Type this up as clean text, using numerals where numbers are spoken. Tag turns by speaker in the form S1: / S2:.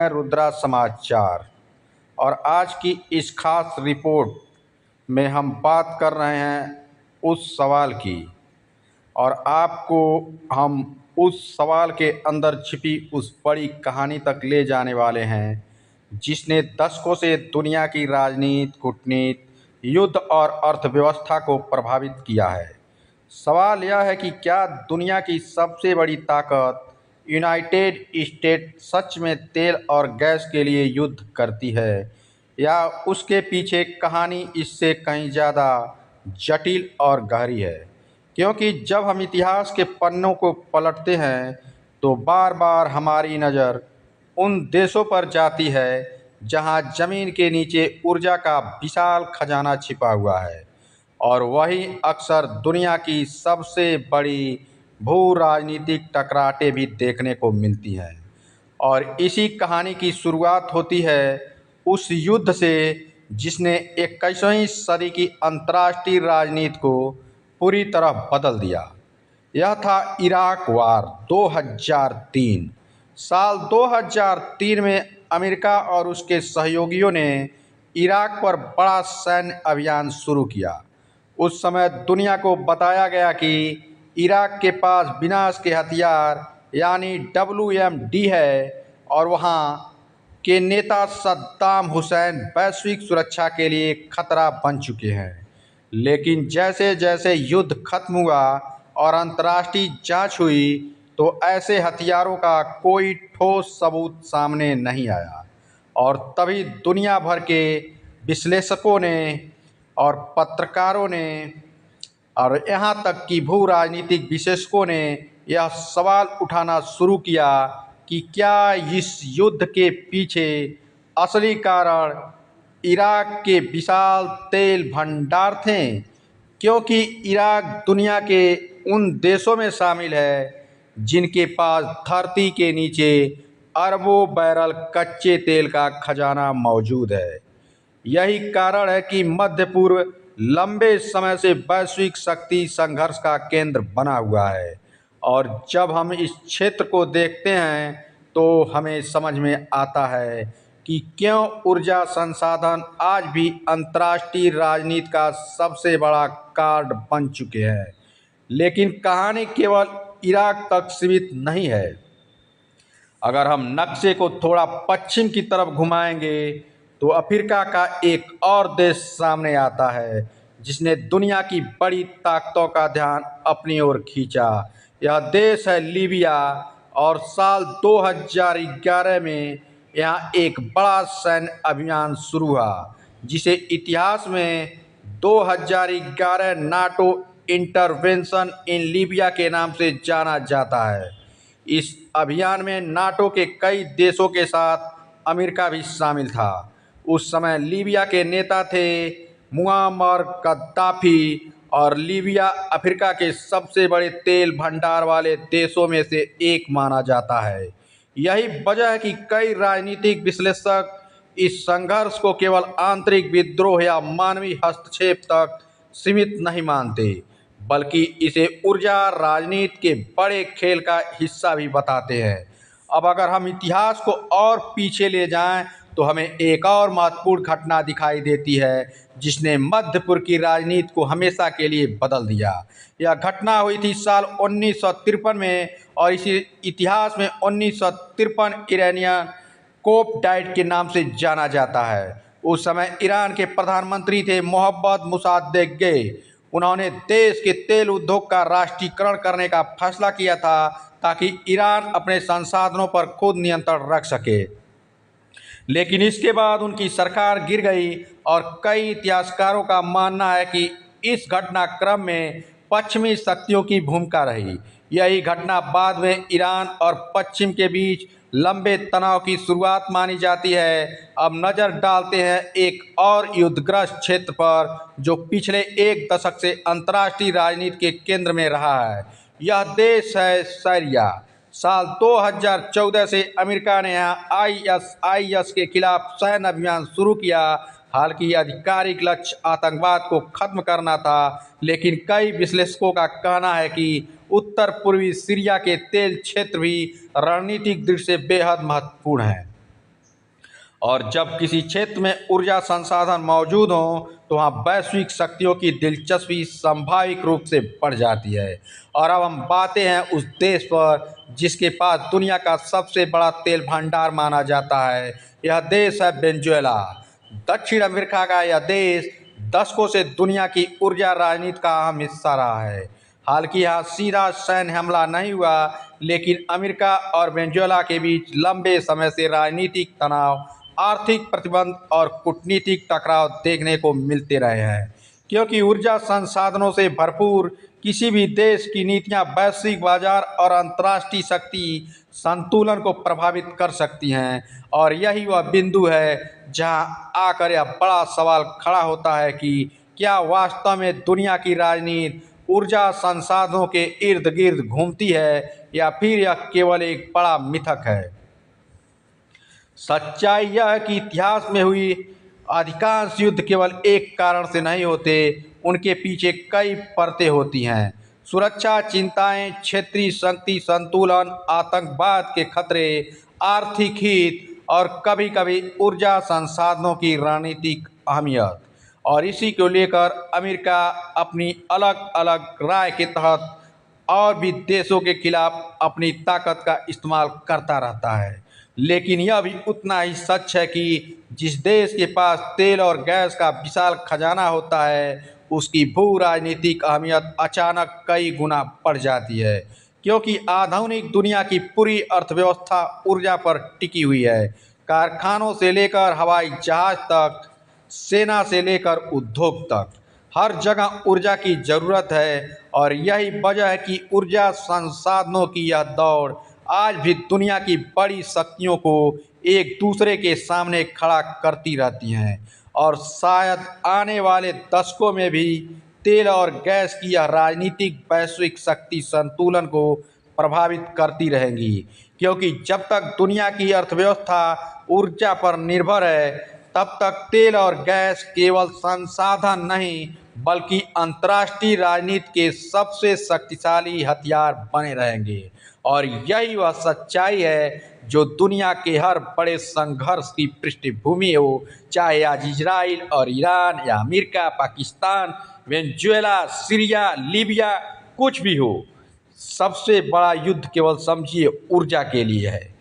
S1: रुद्रा समाचार और आज की इस खास रिपोर्ट में हम बात कर रहे हैं उस सवाल की और आपको हम उस सवाल के अंदर छिपी उस बड़ी कहानी तक ले जाने वाले हैं जिसने दशकों से दुनिया की राजनीति, कूटनीति, युद्ध और अर्थव्यवस्था को प्रभावित किया है। सवाल यह है कि क्या दुनिया की सबसे बड़ी ताकत यूनाइटेड स्टेट सच में तेल और गैस के लिए युद्ध करती है या उसके पीछे कहानी इससे कहीं ज़्यादा जटिल और गहरी है? क्योंकि जब हम इतिहास के पन्नों को पलटते हैं तो बार बार हमारी नज़र उन देशों पर जाती है जहां ज़मीन के नीचे ऊर्जा का विशाल खजाना छिपा हुआ है और वही अक्सर दुनिया की सबसे बड़ी भू राजनीतिक टकराटें भी देखने को मिलती हैं। और इसी कहानी की शुरुआत होती है उस युद्ध से जिसने 21वीं सदी की अंतर्राष्ट्रीय राजनीति को पूरी तरह बदल दिया। यह था इराक वार 2003। साल 2003 में अमेरिका और उसके सहयोगियों ने इराक पर बड़ा सैन्य अभियान शुरू किया। उस समय दुनिया को बताया गया कि इराक के पास विनाश के हथियार यानी WMD है और वहाँ के नेता सद्दाम हुसैन वैश्विक सुरक्षा के लिए खतरा बन चुके हैं। लेकिन जैसे जैसे युद्ध खत्म हुआ और अंतर्राष्ट्रीय जांच हुई तो ऐसे हथियारों का कोई ठोस सबूत सामने नहीं आया और तभी दुनिया भर के विश्लेषकों ने और पत्रकारों ने और यहाँ तक कि भू राजनीतिक विशेषज्ञों ने यह सवाल उठाना शुरू किया कि क्या इस युद्ध के पीछे असली कारण इराक के विशाल तेल भंडार थे, क्योंकि इराक दुनिया के उन देशों में शामिल है जिनके पास धरती के नीचे अरबों बैरल कच्चे तेल का खजाना मौजूद है। यही कारण है कि मध्य पूर्व लंबे समय से वैश्विक शक्ति संघर्ष का केंद्र बना हुआ है और जब हम इस क्षेत्र को देखते हैं तो हमें समझ में आता है कि क्यों ऊर्जा संसाधन आज भी अंतर्राष्ट्रीय राजनीति का सबसे बड़ा कार्ड बन चुके हैं। लेकिन कहानी केवल इराक तक सीमित नहीं है। अगर हम नक्शे को थोड़ा पश्चिम की तरफ घुमाएंगे तो अफ्रीका का एक और देश सामने आता है जिसने दुनिया की बड़ी ताकतों का ध्यान अपनी ओर खींचा। यह देश है लीबिया और साल 2011 में यहाँ एक बड़ा सैन्य अभियान शुरू हुआ जिसे इतिहास में 2011 नाटो इंटरवेंशन इन लीबिया के नाम से जाना जाता है। इस अभियान में नाटो के कई देशों के साथ अमेरिका भी शामिल था। उस समय लीबिया के नेता थे मुअम्मर कद्दाफी और लीबिया अफ्रीका के सबसे बड़े तेल भंडार वाले देशों में से एक माना जाता है। यही वजह है कि कई राजनीतिक विश्लेषक इस संघर्ष को केवल आंतरिक विद्रोह या मानवीय हस्तक्षेप तक सीमित नहीं मानते, बल्कि इसे ऊर्जा राजनीति के बड़े खेल का हिस्सा भी बताते हैं। अब अगर हम इतिहास को और पीछे ले जाएं तो हमें एक और महत्वपूर्ण घटना दिखाई देती है जिसने मध्य पूर्व की राजनीति को हमेशा के लिए बदल दिया। यह घटना हुई थी साल 1953 में और इसी इतिहास में 1953 इरानियन कोप डाइट के नाम से जाना जाता है। उस समय ईरान के प्रधानमंत्री थे मोहम्मद मुसाद्देक। उन्होंने देश के तेल उद्योग का राष्ट्रीयकरण करने का फैसला किया था ताकि ईरान अपने संसाधनों पर खुद नियंत्रण रख सके। लेकिन इसके बाद उनकी सरकार गिर गई और कई इतिहासकारों का मानना है कि इस घटनाक्रम में पश्चिमी शक्तियों की भूमिका रही। यही घटना बाद में ईरान और पश्चिम के बीच लंबे तनाव की शुरुआत मानी जाती है। अब नज़र डालते हैं एक और युद्धग्रस्त क्षेत्र पर जो पिछले एक दशक से अंतर्राष्ट्रीय राजनीति के केंद्र में रहा है। यह देश है सीरिया। साल 2014 से अमेरिका ने यहाँ ISIS के खिलाफ सैन्य अभियान शुरू किया। हालांकि आधिकारिक लक्ष्य आतंकवाद को खत्म करना था, लेकिन कई विश्लेषकों का कहना है कि उत्तर पूर्वी सीरिया के तेल क्षेत्र भी रणनीतिक दृष्टि से बेहद महत्वपूर्ण हैं। और जब किसी क्षेत्र में ऊर्जा संसाधन मौजूद हों तो वहाँ वैश्विक शक्तियों की दिलचस्पी संभाविक रूप से बढ़ जाती है। और अब हम बातें हैं उस देश पर जिसके पास दुनिया का सबसे बड़ा तेल भंडार माना जाता है। यह देश है वेनेजुएला। दक्षिण अमेरिका का यह देश दशकों से दुनिया की ऊर्जा राजनीति का अहम हिस्सा रहा है। हालांकि यहाँ सीधा सैन्य हमला नहीं हुआ, लेकिन अमेरिका और वेनेजुएला के बीच लंबे समय से राजनीतिक तनाव, आर्थिक प्रतिबंध और कूटनीतिक टकराव देखने को मिलते रहे हैं। क्योंकि ऊर्जा संसाधनों से भरपूर किसी भी देश की नीतियां वैश्विक बाजार और अंतर्राष्ट्रीय शक्ति संतुलन को प्रभावित कर सकती हैं। और यही वह बिंदु है जहां आकर यह बड़ा सवाल खड़ा होता है कि क्या वास्तव में दुनिया की राजनीति ऊर्जा संसाधनों के इर्द गिर्द घूमती है या फिर यह केवल एक बड़ा मिथक है। सच्चाई यह है कि इतिहास में हुई अधिकांश युद्ध केवल एक कारण से नहीं होते, उनके पीछे कई परतें होती हैं। सुरक्षा चिंताएं, क्षेत्रीय शक्ति संतुलन, आतंकवाद के खतरे, आर्थिक हित और कभी कभी ऊर्जा संसाधनों की रणनीतिक अहमियत। और इसी को लेकर अमेरिका अपनी अलग अलग राय के तहत और भी देशों के खिलाफ अपनी ताकत का इस्तेमाल करता रहता है। लेकिन यह भी उतना ही सच है कि जिस देश के पास तेल और गैस का विशाल खजाना होता है, उसकी भू राजनीतिक अहमियत अचानक कई गुना बढ़ जाती है। क्योंकि आधुनिक दुनिया की पूरी अर्थव्यवस्था ऊर्जा पर टिकी हुई है। कारखानों से लेकर हवाई जहाज तक, सेना से लेकर उद्योग तक, हर जगह ऊर्जा की ज़रूरत है। और यही वजह है कि ऊर्जा संसाधनों की यह दौड़ आज भी दुनिया की बड़ी शक्तियों को एक दूसरे के सामने खड़ा करती रहती हैं। और शायद आने वाले दशकों में भी तेल और गैस की यह राजनीतिक वैश्विक शक्ति संतुलन को प्रभावित करती रहेंगी। क्योंकि जब तक दुनिया की अर्थव्यवस्था ऊर्जा पर निर्भर है, तब तक तेल और गैस केवल संसाधन नहीं बल्कि अंतर्राष्ट्रीय राजनीति के सबसे शक्तिशाली हथियार बने रहेंगे। और यही वह सच्चाई है जो दुनिया के हर बड़े संघर्ष की पृष्ठभूमि हो, चाहे आज इजराइल और ईरान या America, Pakistan, Venezuela, Syria, Libya, कुछ भी हो। सबसे बड़ा युद्ध केवल समझिए ऊर्जा के लिए है।